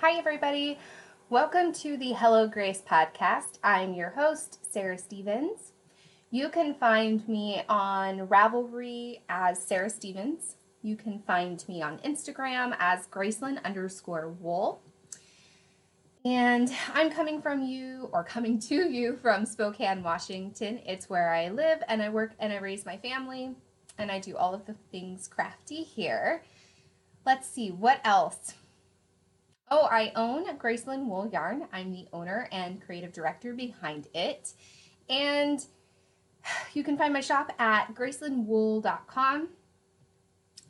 Hi, everybody. Welcome to the Hello Grace podcast. I'm your host, SarahStevens. You can find me on Ravelry as SarahStevens. You can find me on Instagram as Gracelynn_Wool. And I'm coming to you from Spokane, Washington. It's where I live and I work and I raise my family and I do all of the things crafty here. Let's see, what else? Oh, I own Gracelynn Wool Yarn. I'm the owner and creative director behind it. And you can find my shop at gracelynwool.com.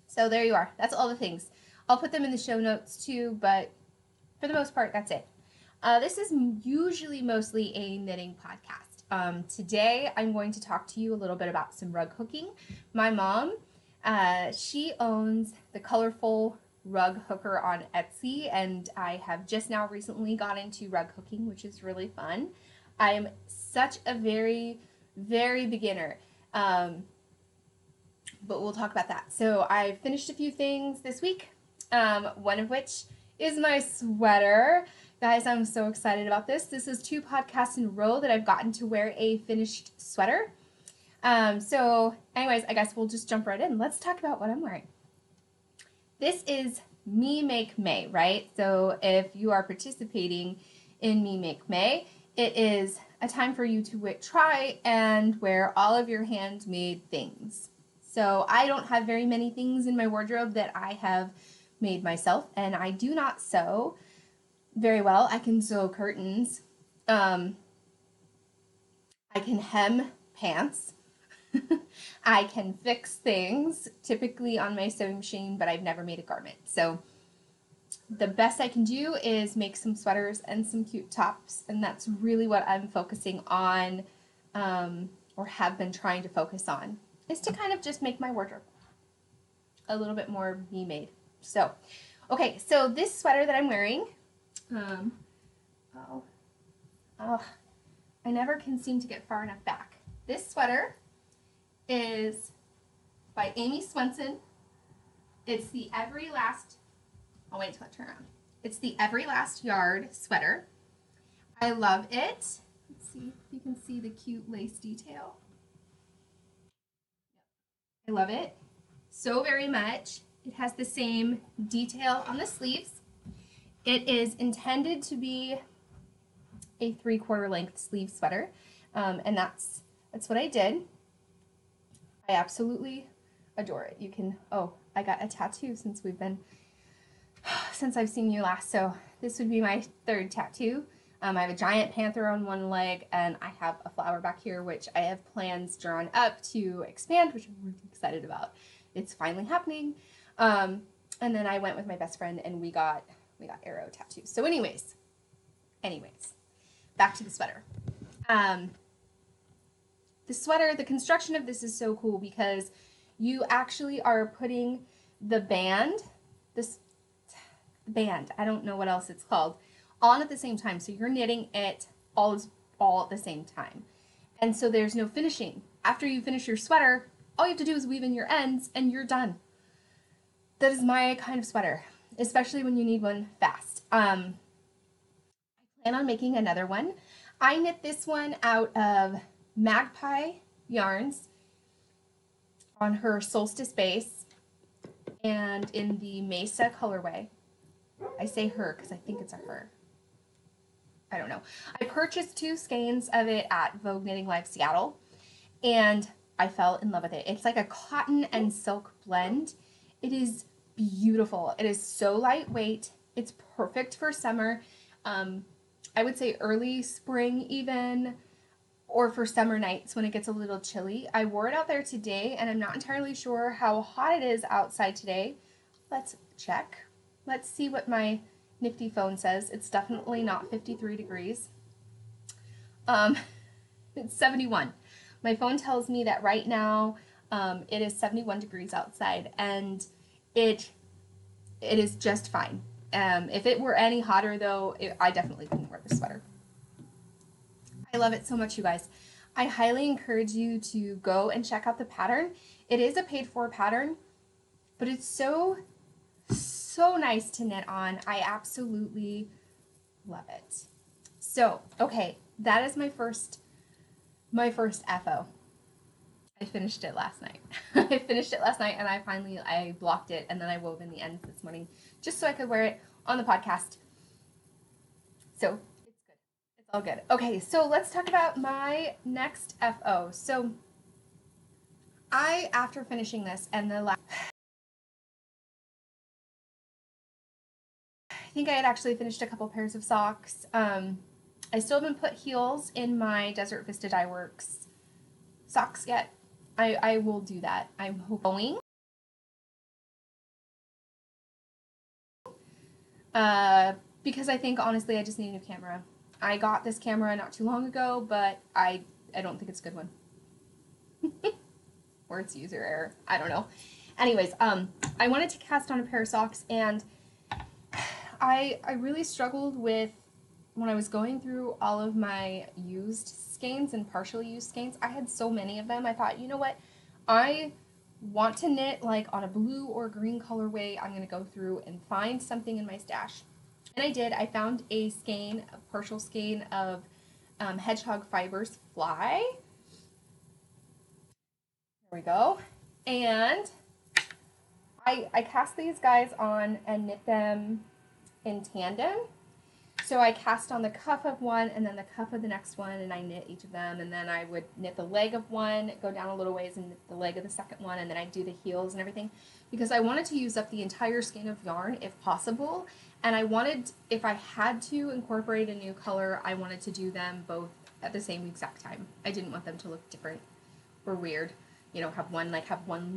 So there you are. That's all the things. I'll put them in the show notes too, but for the most part, that's it. This is usually mostly a knitting podcast. Today, I'm going to talk to you a little bit about some rug hooking. My mom, she owns the colorful rug hooker on Etsy, and I have just now recently got into rug hooking, which is really fun. I am such a very beginner, but we'll talk about that. So I finished a few things this week, one of which is my sweater. Guys, I'm so excited about this. This is 2 podcasts in a row that I've gotten to wear a finished sweater. So anyways, I guess we'll just jump right in. Let's talk about what I'm wearing. This is Me Make May, right? So if you are participating in Me Make May, it is a time for you to try and wear all of your handmade things. So I don't have very many things in my wardrobe that I have made myself, and I do not sew very well. I can sew curtains. I can hem pants. I can fix things, typically on my sewing machine, but I've never made a garment. So the best I can do is make some sweaters and some cute tops, and that's really what I'm focusing on, or have been trying to focus on, is to kind of just make my wardrobe a little bit more me-made. So, okay, so this sweater that I'm wearing, I never can seem to get far enough back. This sweater is by Amy Swenson. It's the I'll wait till I turn around. It's the Every Last Yard sweater. I love it. Let's see if you can see the cute lace detail. I love it so very much. It has the same detail on the sleeves. It is intended to be a 3/4 length sleeve sweater, and that's what I did. I absolutely adore it. You can, I got a tattoo since I've seen you last, so this would be my 3rd tattoo. I have a giant panther on one leg, and I have a flower back here, which I have plans drawn up to expand, which I'm really excited about. It's finally happening. And then I went with my best friend, and we got arrow tattoos. So anyways, back to the sweater. The sweater, the construction of this is so cool because you actually are putting the band, I don't know what else it's called, on at the same time. So you're knitting it all at the same time. And so there's no finishing. After you finish your sweater, all you have to do is weave in your ends and you're done. That is my kind of sweater, especially when you need one fast. I plan on making another one. I knit this one out of Magpie yarns on her Solstice base and in the Mesa colorway. I say her because I think it's a her. I don't know. I purchased 2 skeins of it at Vogue Knitting Live Seattle, and I fell in love with it. It's like a cotton and silk blend. It is beautiful. It is so lightweight. It's perfect for summer. I would say early spring even, or for summer nights when it gets a little chilly. I wore it out there today, and I'm not entirely sure how hot it is outside today. Let's check. Let's see what my nifty phone says. It's definitely not 53 degrees. It's 71. My phone tells me that right now it is 71 degrees outside, and it is just fine. If it were any hotter, though, I definitely couldn't wear the sweater. I love it so much, you guys. I highly encourage you to go and check out the pattern. It is a paid-for pattern, but it's so so nice to knit on. I absolutely love it. So, okay, that is my first FO. I finished it last night. I finished it last night and I blocked it and then I wove in the ends this morning just so I could wear it on the podcast. So it's good. It's all good. Okay, so let's talk about my next FO. So after finishing this and I think I had actually finished a couple pairs of socks. I still haven't put heels in my Desert Vista Dye Works socks yet. I will do that. I'm hoping. Because I think, honestly, I just need a new camera. I got this camera not too long ago, but I don't think it's a good one. Or it's user error. I don't know. Anyways, I wanted to cast on a pair of socks, and I really struggled with, when I was going through all of my used skeins and partially used skeins, I had so many of them. I thought, you know what? I want to knit like on a blue or green colorway. I'm going to go through and find something in my stash. And I did. I found a skein, a partial skein of Hedgehog Fibers Fly. There we go. And I cast these guys on and knit them in tandem. So I cast on the cuff of one and then the cuff of the next one, and I knit each of them, and then I would knit the leg of one, go down a little ways and knit the leg of the second one, and then I'd do the heels and everything, because I wanted to use up the entire skein of yarn if possible, and I wanted, if I had to incorporate a new color, I wanted to do them both at the same exact time. I didn't want them to look different or weird, you know, have one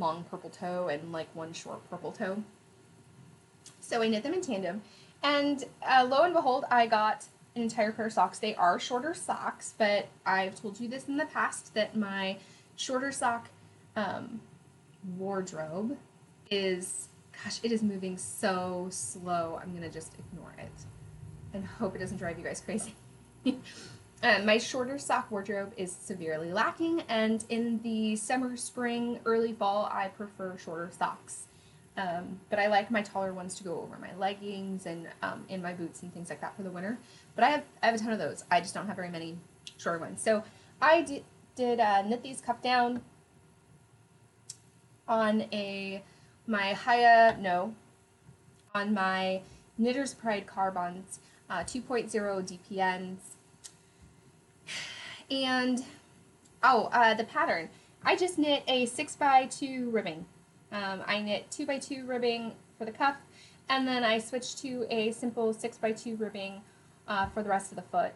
long purple toe and like one short purple toe. So I knit them in tandem. And lo and behold, I got an entire pair of socks. They are shorter socks, but I've told you this in the past that my shorter sock wardrobe is, gosh, it is moving so slow. I'm going to just ignore it and hope it doesn't drive you guys crazy. My shorter sock wardrobe is severely lacking, and in the summer, spring, early fall, I prefer shorter socks. But I like my taller ones to go over my leggings and in my boots and things like that for the winter. But I have a ton of those. I just don't have very many shorter ones. So I did knit these cup down on on my Knitter's Pride Carbons 2.0 DPNs. And the pattern. I just knit a 6x2 ribbing. I knit 2x2 ribbing for the cuff, and then I switched to a simple 6x2 ribbing for the rest of the foot.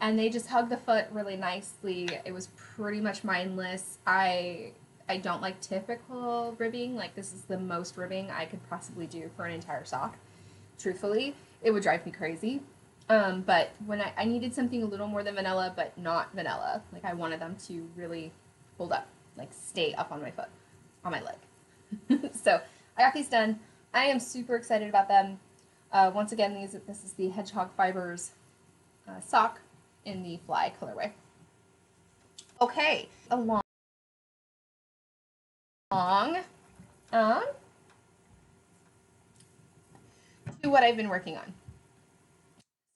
And they just hug the foot really nicely. It was pretty much mindless. I don't like typical ribbing. Like, this is the most ribbing I could possibly do for an entire sock. Truthfully, it would drive me crazy. But when I needed something a little more than vanilla, but not vanilla. Like, I wanted them to really hold up, like stay up on my foot, on my leg. So I got these done. I am super excited about them. Once again, this is the Hedgehog Fibers sock in the Fly colorway. Okay, along to what I've been working on.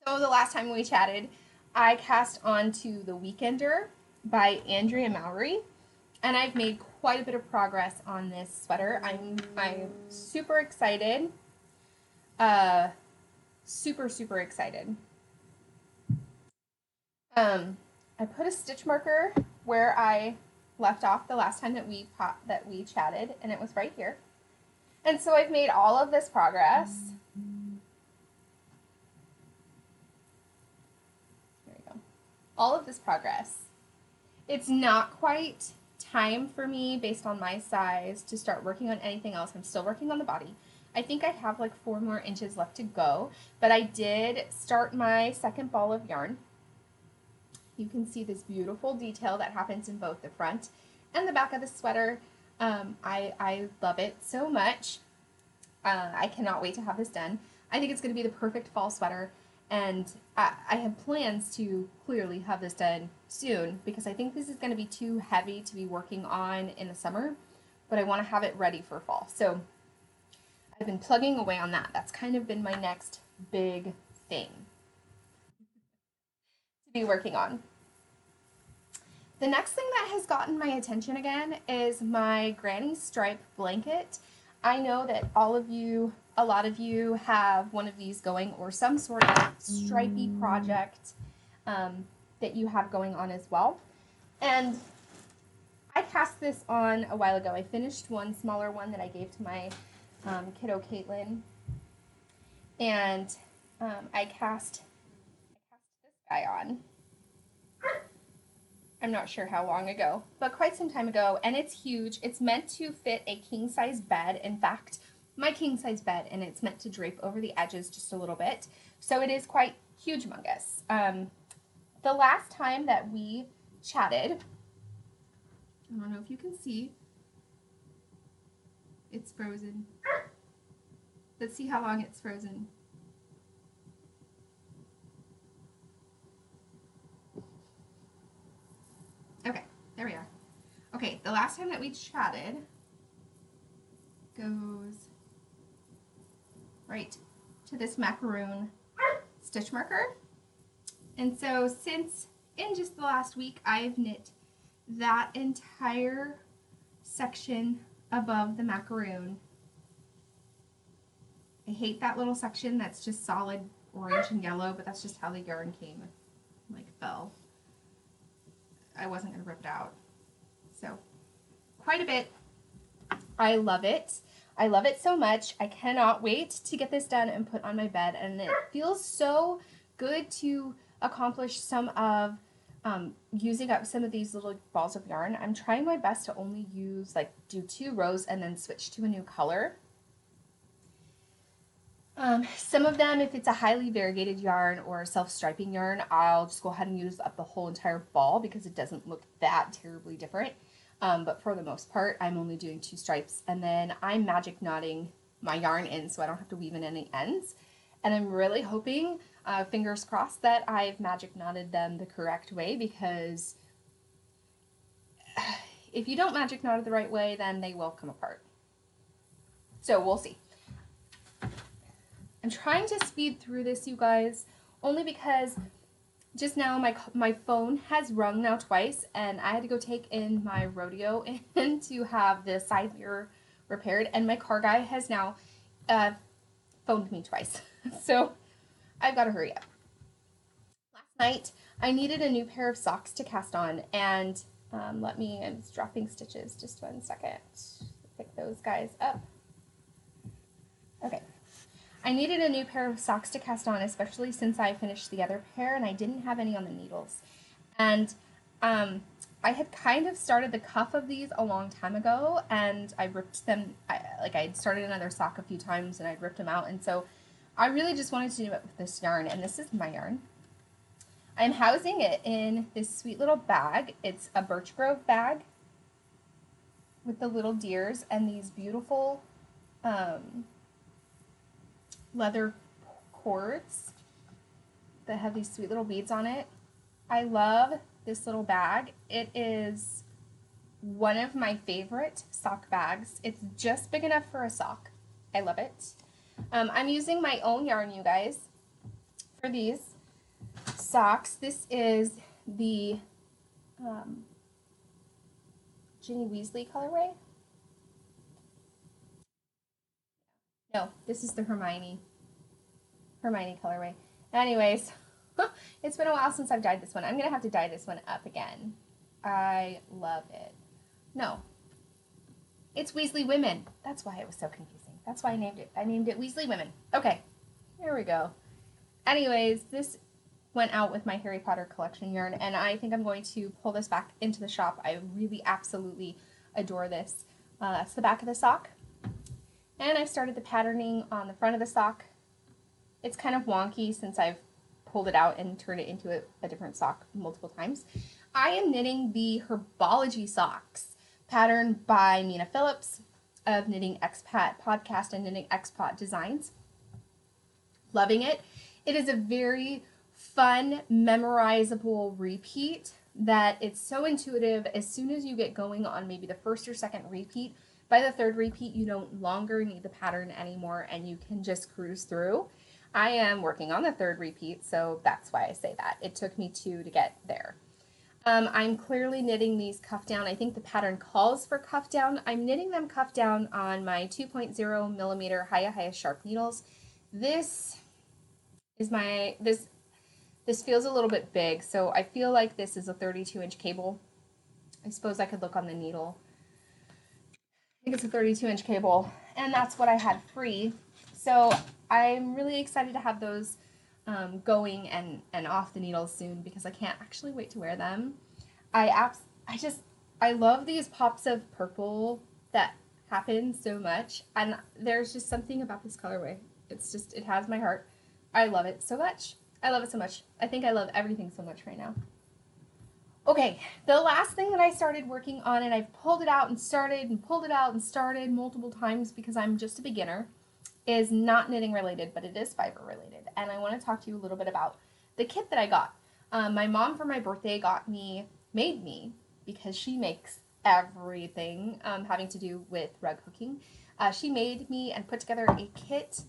So the last time we chatted, I cast onto The Weekender by Andrea Mowry, and I've made quite a bit of progress on this sweater. I'm super excited. Super excited. I put a stitch marker where I left off the last time that we chatted, and it was right here. And so I've made all of this progress. There we go. All of this progress. It's not quite time for me, based on my size, to start working on anything else. I'm still working on the body. I think I have like 4 more inches left to go, but I did start my second ball of yarn. You can see this beautiful detail that happens in both the front and the back of the sweater. I love it so much. I cannot wait to have this done. I think it's going to be the perfect fall sweater, and I have plans to clearly have this done soon, because I think this is going to be too heavy to be working on in the summer, but I want to have it ready for fall. So I've been plugging away on that. That's kind of been my next big thing to be working on. The next thing that has gotten my attention again is my granny stripe blanket. I know that a lot of you have one of these going, or some sort of stripy project that you have going on as well. And I cast this on a while ago. I finished one smaller one that I gave to my kiddo Caitlin, and I cast this guy on. I'm not sure how long ago, but quite some time ago, and it's huge. It's meant to fit a king-size bed. In fact, my king-size bed, and it's meant to drape over the edges just a little bit. So it is quite huge, humongous. The last time that we chatted, I don't know if you can see, it's frozen. Let's see how long it's frozen. Okay, there we are. Okay, the last time that we chatted goes right to this macaroon stitch marker. And so since in just the last week, I've knit that entire section above the macaroon. I hate that little section that's just solid orange and yellow, but that's just how the yarn came, like fell. I wasn't going to rip it out. So quite a bit. I love it. I love it so much. I cannot wait to get this done and put on my bed. And it feels so good to accomplish some of using up some of these little balls of yarn. I'm trying my best to only use, like, do 2 rows and then switch to a new color. Some of them, if it's a highly variegated yarn or self-striping yarn, I'll just go ahead and use up the whole entire ball because it doesn't look that terribly different. But for the most part, I'm only doing 2 stripes, and then I'm magic knotting my yarn in so I don't have to weave in any ends. And I'm really hoping, fingers crossed, that I've magic knotted them the correct way, because if you don't magic knot it the right way, then they will come apart. So we'll see. I'm trying to speed through this, you guys, only because just now my phone has rung now twice, and I had to go take in my rodeo in to have the side mirror repaired, and my car guy has now phoned me twice. So I've got to hurry up. Last night I needed a new pair of socks to cast on, and I'm just dropping stitches, just 1 second. Pick those guys up. Okay. I needed a new pair of socks to cast on, especially since I finished the other pair and I didn't have any on the needles. And I had kind of started the cuff of these a long time ago, and I ripped them, I'd started another sock a few times and I'd ripped them out, and so I really just wanted to do it with this yarn, and this is my yarn. I'm housing it in this sweet little bag. It's a Birch Grove bag with the little deers and these beautiful leather cords that have these sweet little beads on it. I love this little bag. It is one of my favorite sock bags. It's just big enough for a sock. I love it. I'm using my own yarn, you guys, for these socks. This is the Ginny Weasley colorway. No, this is the Hermione colorway. Anyways, it's been a while since I've dyed this one. I'm going to have to dye this one up again. I love it. No, it's Weasley Women. That's why it was so confusing. That's why I named it. I named it Weasley Women. Okay, there we go. Anyways, this went out with my Harry Potter collection yarn, and I think I'm going to pull this back into the shop. I really absolutely adore this. That's the back of the sock. And I started the patterning on the front of the sock. It's kind of wonky since I've pulled it out and turned it into a different sock multiple times. I am knitting the Herbology socks, patterned by Mina Phillips of Knitting Expat Podcast and Knitting Expat Designs. Loving it. It is a very fun, memorizable repeat that it's so intuitive. As soon as you get going on maybe the first or second repeat, By the third repeat, you don't longer need the pattern anymore and you can just cruise through. I am working on the third repeat, so that's why I say that. It took me 2 to get there. I'm clearly knitting these cuff down. I think the pattern calls for cuff down. I'm knitting them cuff down on my 2.0 millimeter Haya sharp needles. This is this feels a little bit big, so I feel like this is a 32-inch cable. I suppose I could look on the needle. I think it's a 32-inch cable, and that's what I had free. So I'm really excited to have those going and off the needles soon because I can't actually wait to wear them. I love these pops of purple that happen so much, and there's just something about this colorway. It has my heart. I love it so much. I love it so much. I think I love everything so much right now. Okay, the last thing that I started working on, and I've pulled it out and started and pulled it out and started multiple times because I'm just a beginner, is not knitting related, but it is fiber related. And I want to talk to you a little bit about the kit that I got. My mom for my birthday made me, because she makes everything having to do with rug hooking. She made me and put together a kit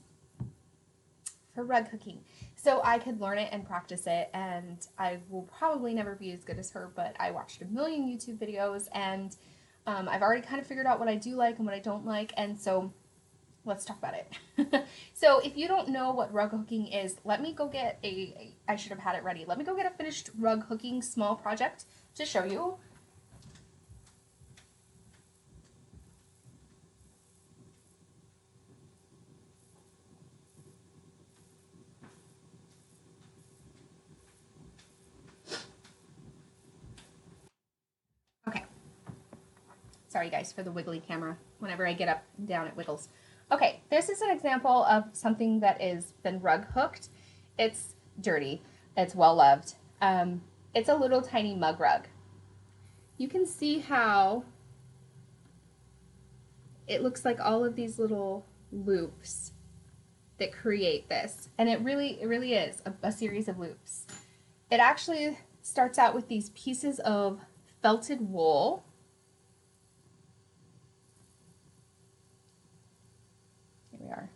for rug hooking so I could learn it and practice it, and I will probably never be as good as her, but I watched a million YouTube videos, and I've already kind of figured out what I do like and what I don't like, and so let's talk about it. So if you don't know what rug hooking is, let me go get I should have had it ready. Let me go get a finished rug hooking small project to show you. Okay. Sorry guys for the wiggly camera. Whenever I get up and down, it wiggles. Okay, this is an example of something that has been rug hooked. It's dirty. It's well loved. It's a little tiny mug rug. You can see how it looks like all of these little loops that create this, and it really is a series of loops. It actually starts out with these pieces of felted wool. Here we are.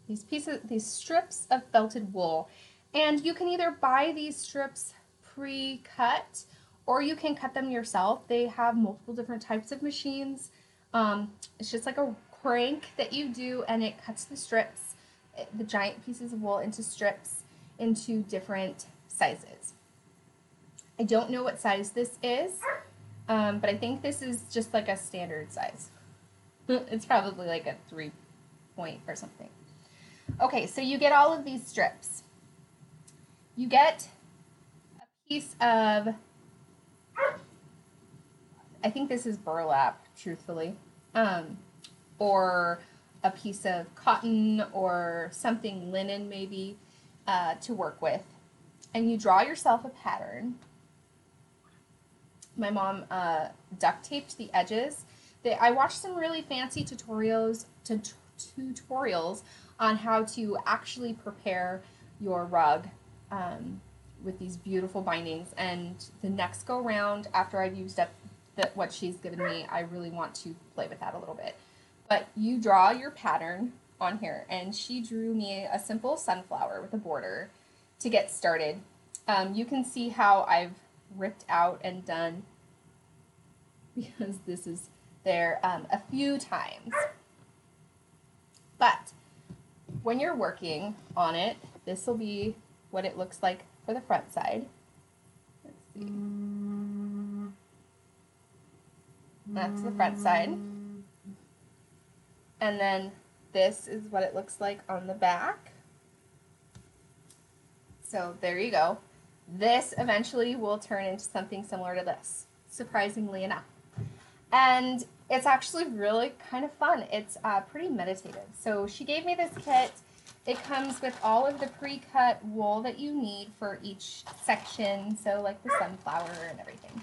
These strips of felted wool, and you can either buy these strips pre-cut or you can cut them yourself. They have multiple different types of machines. It's just like a crank that you do, and it cuts the strips, the giant pieces of wool, into strips into different sizes. I don't know what size this is, but I think this is just like a standard size. It's probably like a 3-point or something. Okay, so you get all of these strips. You get a piece of, I think this is burlap, truthfully, or a piece of cotton or something, linen maybe, to work with. And you draw yourself a pattern. My mom duct taped the edges. I watched some really fancy tutorials on how to actually prepare your rug with these beautiful bindings. And the next go round, after I've used up what she's given me, I really want to play with that a little bit. But you draw your pattern on here, and she drew me a simple sunflower with a border to get started. You can see how I've ripped out and done, because this is there, a few times. But when you're working on it, this will be what it looks like for the front side. Let's see. That's the front side. And then this is what it looks like on the back. So there you go. This eventually will turn into something similar to this, surprisingly enough. And it's actually really kind of fun. It's pretty meditative. So she gave me this kit. It comes with all of the pre-cut wool that you need for each section, so like the sunflower and everything.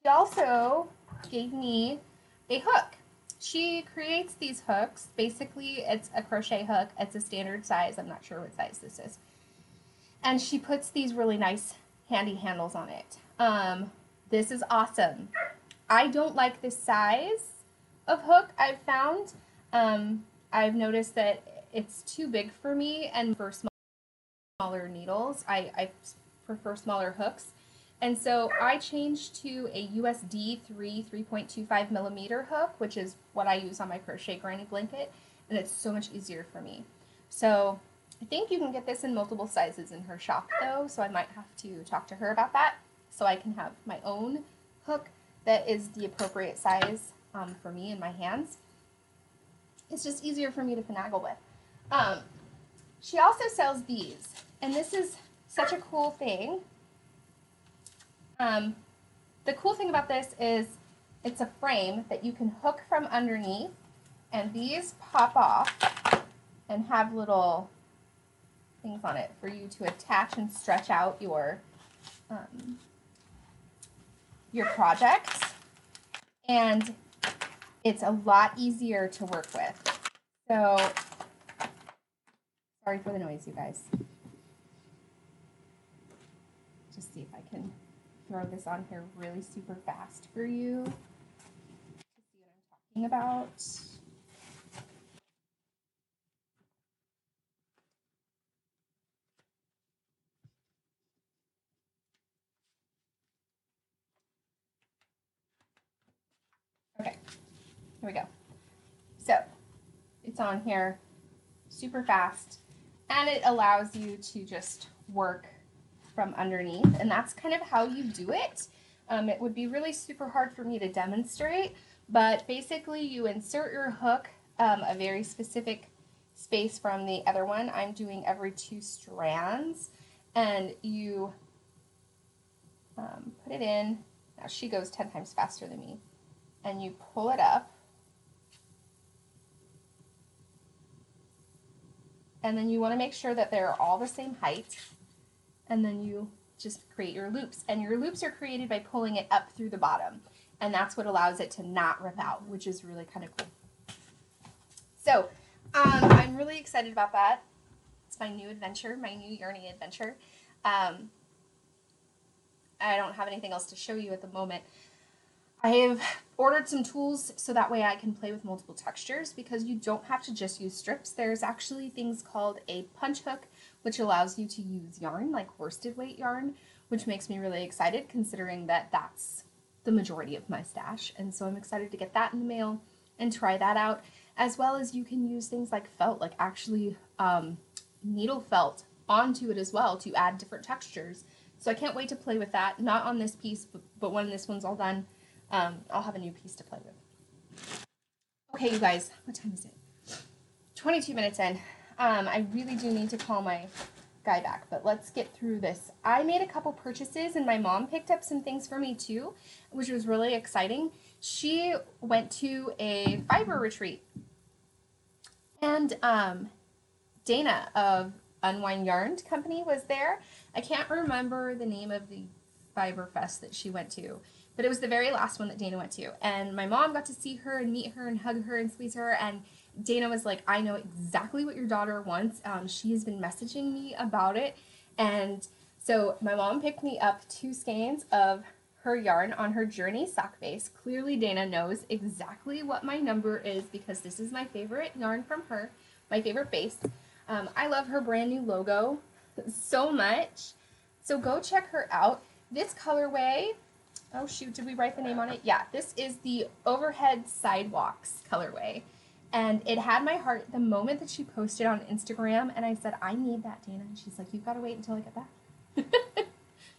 She also gave me a hook. She creates these hooks. Basically, it's a crochet hook. It's a standard size. I'm not sure what size this is. And she puts these really nice handy handles on it. This is awesome. I don't like the size of hook I've found. I've noticed that it's too big for me, and for smaller needles, I prefer smaller hooks. And so I changed to a USD 3.25 millimeter hook, which is what I use on my crochet granny blanket, and it's so much easier for me. So I think you can get this in multiple sizes in her shop though, so I might have to talk to her about that so I can have my own hook that is the appropriate size for me and my hands. It's just easier for me to finagle with. She also sells these, and this is such a cool thing. The cool thing about this is it's a frame that you can hook from underneath, and these pop off and have little things on it for you to attach and stretch out your projects, and it's a lot easier to work with. So, sorry for the noise, you guys. Just see if I can throw this on here really super fast for you to see what I'm talking about. Okay, here we go. So it's on here super fast, and it allows you to just work from underneath, and that's kind of how you do it. It would be really super hard for me to demonstrate, but basically you insert your hook a very specific space from the other one. I'm doing every 2 strands, and you put it in. Now she goes 10 times faster than me, and you pull it up, and then you want to make sure that they're all the same height, and then you just create your loops, and your loops are created by pulling it up through the bottom, and that's what allows it to not rip out, which is really kind of cool. So I'm really excited about that. It's my new adventure, my new yarning adventure. I don't have anything else to show you at the moment. I have ordered some tools so that way I can play with multiple textures, because you don't have to just use strips. There's actually things called a punch hook, which allows you to use yarn like worsted weight yarn, which makes me really excited considering that that's the majority of my stash. And so I'm excited to get that in the mail and try that out, as well as you can use things like felt, like actually needle felt onto it as well to add different textures. So I can't wait to play with that, not on this piece, but when this one's all done, I'll have a new piece to play with. Okay, you guys, what time is it? 22 minutes in. I really do need to call my guy back, but let's get through this. I made a couple purchases, and my mom picked up some things for me too, which was really exciting. She went to a fiber retreat, and Dana of Unwind Yarned Company was there. I can't remember the name of the fiber fest that she went to, but it was the very last one that Dana went to, and my mom got to see her and meet her and hug her and squeeze her, and Dana was like, I know exactly what your daughter wants. She has been messaging me about it, and so my mom picked me up 2 skeins of her yarn on her Journey sock base. Clearly Dana knows exactly what my number is, because this is my favorite yarn from her, my favorite base. I love her brand new logo so much, so go check her out. This colorway, oh shoot, did we write the name on it? Yeah, this is the Overhead Sidewalks colorway, and it had my heart the moment that she posted on Instagram, and I said, I need that, Dana, and she's like, you've got to wait until I get back.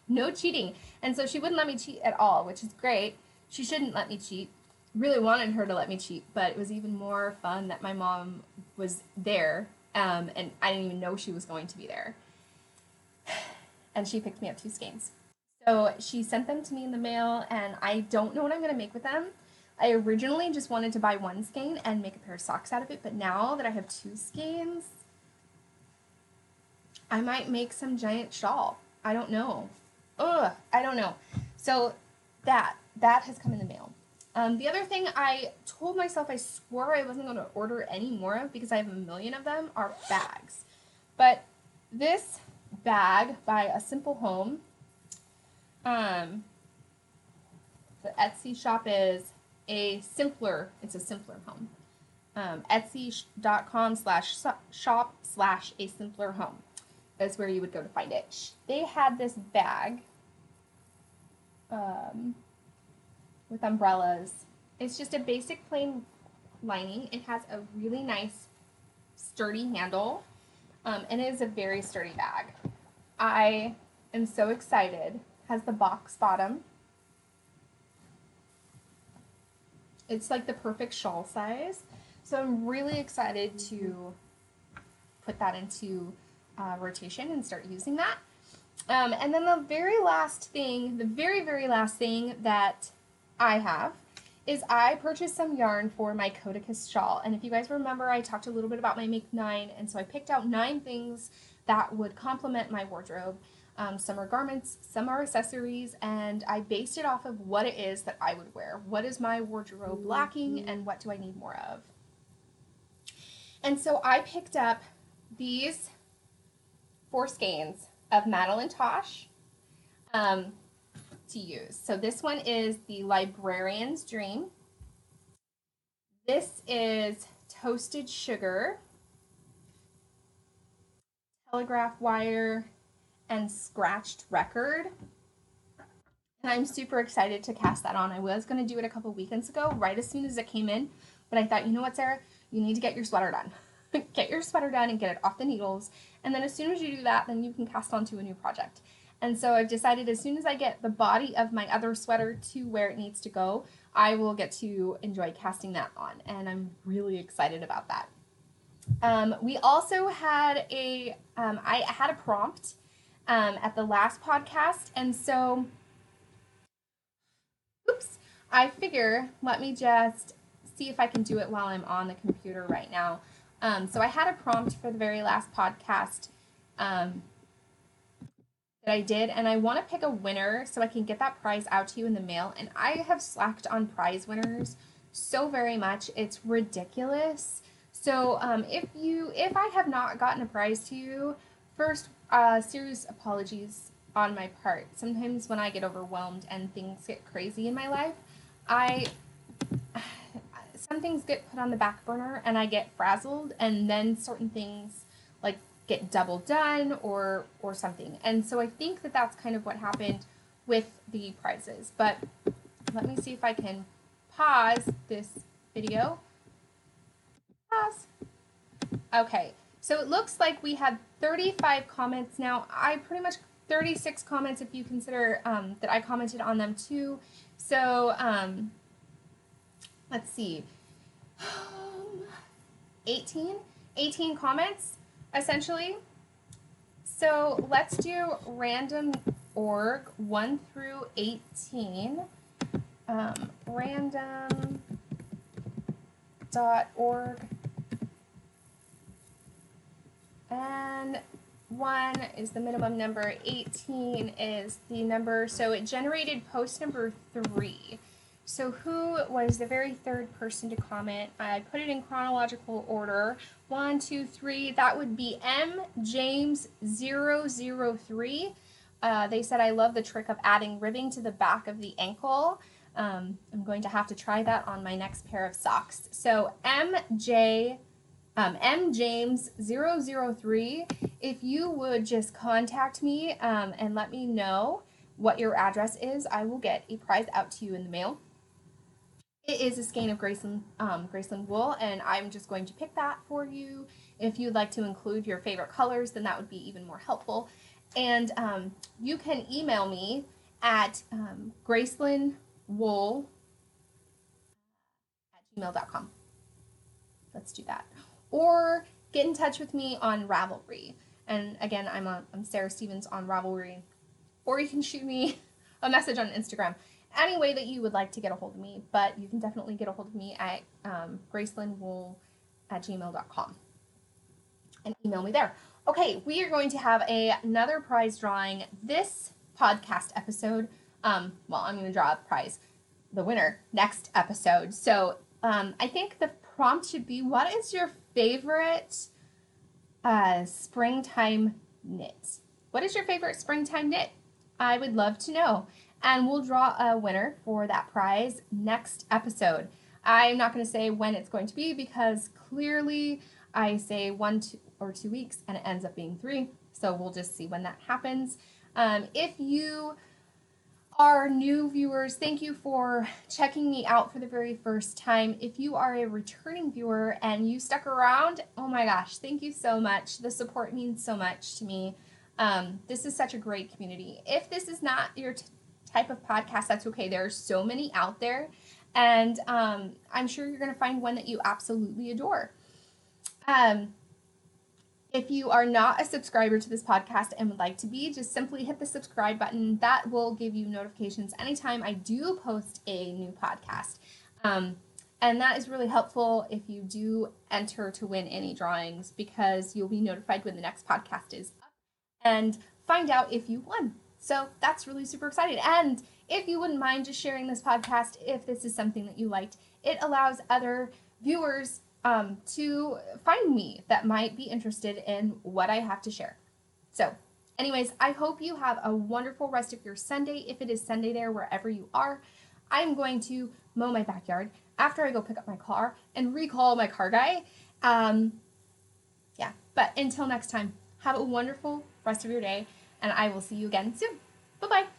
No cheating. And so she wouldn't let me cheat at all, which is great. She shouldn't let me cheat. Really wanted her to let me cheat, but it was even more fun that my mom was there, and I didn't even know she was going to be there. And she picked me up 2 skeins. So she sent them to me in the mail, and I don't know what I'm going to make with them. I originally just wanted to buy 1 skein and make a pair of socks out of it, but now that I have 2 skeins, I might make some giant shawl. I don't know. I don't know. So that has come in the mail. The other thing I told myself I swore I wasn't going to order any more of, because I have a million of them, are bags. But this bag by A Simple Home, the Etsy shop is it's a simpler home. Etsy.com/shop/a simpler home is where you would go to find it. They had this bag with umbrellas. It's just a basic plain lining. It has a really nice sturdy handle, and it is a very sturdy bag. I am so excited. Has the box bottom. It's like the perfect shawl size. So I'm really excited to put that into rotation and start using that. And then the very last thing that I have is I purchased some yarn for my Codicus shawl. And if you guys remember, I talked a little bit about my Make 9, and so I picked out 9 things that would complement my wardrobe. Some are garments, some are accessories, and I based it off of what it is that I would wear. What is my wardrobe lacking, and what do I need more of? And so I picked up these 4 skeins of Madeline Tosh to use. So this one is the Librarian's Dream. This is Toasted Sugar, Telegraph Wire, and Scratched Record. And I'm super excited to cast that on. I was going to do it a couple weekends ago, right as soon as it came in, but I thought, you know what, Sarah, you need to get your sweater done. Get your sweater done and get it off the needles, and then as soon as you do that, then you can cast on to a new project. And so I've decided as soon as I get the body of my other sweater to where it needs to go, I will get to enjoy casting that on, and I'm really excited about that. We also had I had a prompt at the last podcast, and so, I figure, let me just see if I can do it while I'm on the computer right now. So I had a prompt for the very last podcast that I did, and I want to pick a winner so I can get that prize out to you in the mail. And I have slacked on prize winners so very much, it's ridiculous. So if I have not gotten a prize to you, first, serious apologies on my part. Sometimes when I get overwhelmed and things get crazy in my life, some things get put on the back burner and I get frazzled, and then certain things like get double done or something. And so I think that that's kind of what happened with the prizes. But let me see if I can pause this video. Pause. Okay, so it looks like we had 35 comments now. 36 comments if you consider that I commented on them too. So let's see, 18 comments essentially. So let's do random org 1 through 18. Random.org, and 1 is the minimum number, 18 is the number, so it generated post number 3. So who was the very third person to comment? I put it in chronological order. 1, 2, 3. That would be M James 003. They said, I love the trick of adding ribbing to the back of the ankle. I'm going to have to try that on my next pair of socks. So M James 003. If you would just contact me and let me know what your address is, I will get a prize out to you in the mail. It is a skein of Gracelynn Wool, and I'm just going to pick that for you. If you'd like to include your favorite colors, then that would be even more helpful. And you can email me at gracelynwool@gmail.com. Let's do that. Or get in touch with me on Ravelry. And again, I'm SarahStevens on Ravelry. Or you can shoot me a message on Instagram. Any way that you would like to get a hold of me, but you can definitely get a hold of me at gracelynwool@gmail.com and email me there. Okay, we are going to have another prize drawing this podcast episode. Well, I'm going to draw the winner next episode. So I think the prompt should be, what is your favorite springtime knit? What is your favorite springtime knit? I would love to know. and we'll draw a winner for that prize next episode. I'm not going to say when it's going to be because clearly I say 1 or 2 weeks and it ends up being 3. So we'll just see when that happens. If you are new viewers, thank you for checking me out for the very first time. If you are a returning viewer and you stuck around, oh my gosh, thank you so much. The support means so much to me. This is such a great community. If this is not your type of podcast, that's okay. There are so many out there, and I'm sure you're going to find one that you absolutely adore. If you are not a subscriber to this podcast and would like to be, just simply hit the subscribe button. That will give you notifications anytime I do post a new podcast. And that is really helpful if you do enter to win any drawings, because you'll be notified when the next podcast is up and find out if you won. So that's really super exciting. And if you wouldn't mind just sharing this podcast, if this is something that you liked, it allows other viewers to find me that might be interested in what I have to share. So anyways, I hope you have a wonderful rest of your Sunday. If it is Sunday there, wherever you are, I'm going to mow my backyard after I go pick up my car and recall my car guy. Yeah, but until next time, have a wonderful rest of your day, and I will see you again soon. Bye-bye.